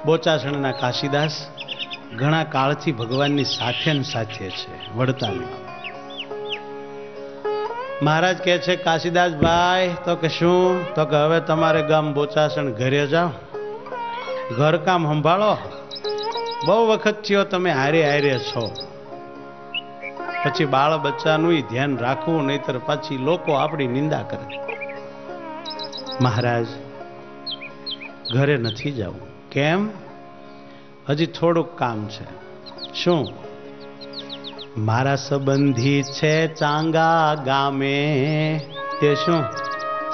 બોચાસણના કાશીદાસ ઘણા કાળથી ભગવાનની સાથે ને સાથે છે વડતાલમાં. મહારાજ કહે છે કાશીદાસ ભાઈ તો કે શું? તો કે હવે તમારે ગામ બોચાસણ ઘરે જાઓ, ઘરકામ સંભાળો, બહુ વખત થયો તમે હારે હારે છો, પછી બાળ બચ્ચાનું ધ્યાન રાખવું, નહીતર પછી લોકો આપણી નિંદા કરે. મહારાજ ઘરે નથી જવું. કેમ? હજી થોડુંક કામ છે. શું? મારા સંબંધી છે ચાંગા ગામે. તે શું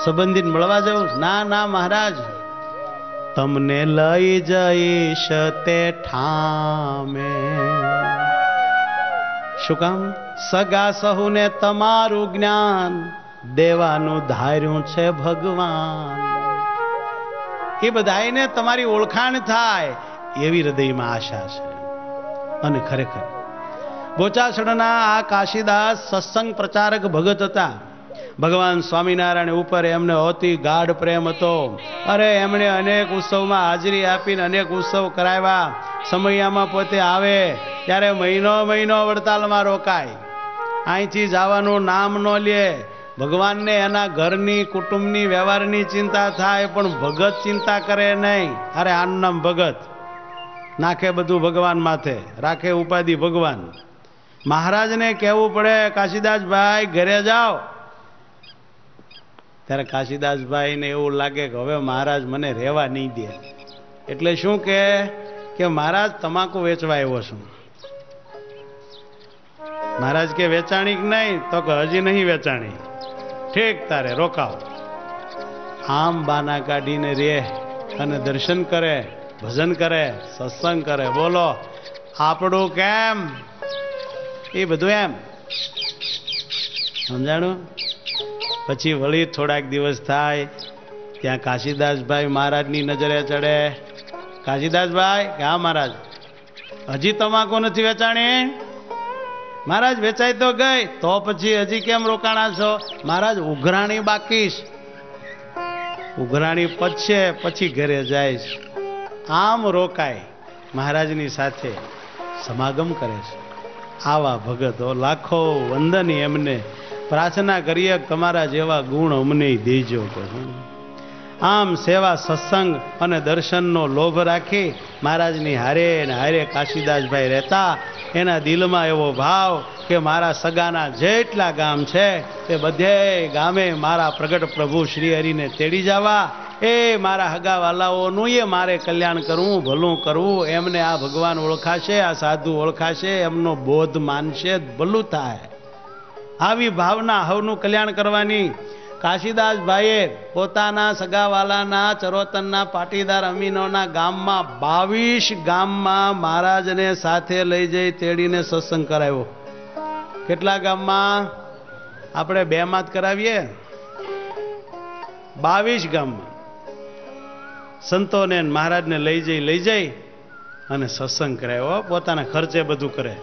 સંબંધી મળવા જવું? ના ના મહારાજ, તમને લઈ જઈશ તે ઠામે. શું કામ? સગા સહુને તમારું જ્ઞાન દેવાનું ધાર્યું છે ભગવાન. એ બધાને તમારી ઓળખાણ થાય એવી હૃદયમાં આશા છે. અને ખરેખર બોચાસણના આ કાશીદાસ સત્સંગ પ્રચારક ભગત હતા. ભગવાન સ્વામિનારાયણ ઉપર એમને અતિ ગાઢ પ્રેમ હતો. અરે એમણે અનેક ઉત્સવમાં હાજરી આપીને અનેક ઉત્સવ કરાવ્યા. સમયામાં પોતે આવે ત્યારે મહિનો મહિનો વડતાલમાં રોકાય, અહીંથી જવાનું નામ ન લે. ભગવાનને એના ઘરની કુટુંબની વ્યવહારની ચિંતા થાય, પણ ભગત ચિંતા કરે નહીં. અરે આનું નામ ભગત. નાખે બધું ભગવાન માથે, રાખે ઉપાધિ ભગવાન. મહારાજને કહેવું પડે કાશીદાસભાઈ ઘરે જાઓ. ત્યારે કાશીદાસભાઈને એવું લાગે કે હવે મહારાજ મને રહેવા નહીં દે. એટલે શું કે મહારાજ તમાકુ વેચવા આવ્યો છું. મહારાજ કે વેચાણી કે નહીં? તો કે હજી નહીં વેચાણી. ઠીક, તારે રોકાવ. આમ બાના કાઢીને રે અને દર્શન કરે, ભજન કરે, સત્સંગ કરે. બોલો આપણું કેમ? એ બધું એમ સમજાણું. પછી વળી થોડાક દિવસ થાય ત્યાં કાશીદાસભાઈ મહારાજની નજરે ચડે. કાશીદાસભાઈ કે હા મહારાજ, હજી તમાકુ નથી વેચાણી? મહારાજ વેચાઈ તો ગઈ. તો પછી હજી કેમ રોકાણા છો? મહારાજ ઉઘરાણી બાકી. ઉઘરાણી પછે પછી ઘરે જાય. આમ રોકાય, મહારાજની સાથે સમાગમ કરે છે. આવા ભગતો લાખો વંદન. એમને પ્રાર્થના કરીએ તમારા જેવા ગુણ અમને દેજો. આમ સેવા, સત્સંગ અને દર્શનનો લોભ રાખી મહારાજની હારે ને હારે કાશીદાસભાઈ રહેતા. એના દિલમાં એવો ભાવ કે મારા સગાના જેટલા ગામ છે તે બધે ગામે મારા પ્રગટ પ્રભુ શ્રી હરિને તેડી જવા. એ મારા હગાવાલાઓનું એ મારે કલ્યાણ કરવું, ભલું કરવું. એમને આ ભગવાન ઓળખાશે, આ સાધુ ઓળખાશે, એમનો બોધ માનશે, ભલું થાય. આવી ભાવના હવનું કલ્યાણ કરવાની. કાશીદાસભાઈએ પોતાના સગાવાલાના ચરોતરના પાટીદાર અમીનોના ગામમાં 22 ગામમાં મહારાજને સાથે લઈ જઈ તેડીને સત્સંગ કરાવ્યો. કેટલા ગામમાં? આપણે 2 માં જ કરાવીએ. 22 ગામમાં સંતોને મહારાજને લઈ જઈ અને સત્સંગ કરાવ્યો. પોતાના ખર્ચે બધું કરે.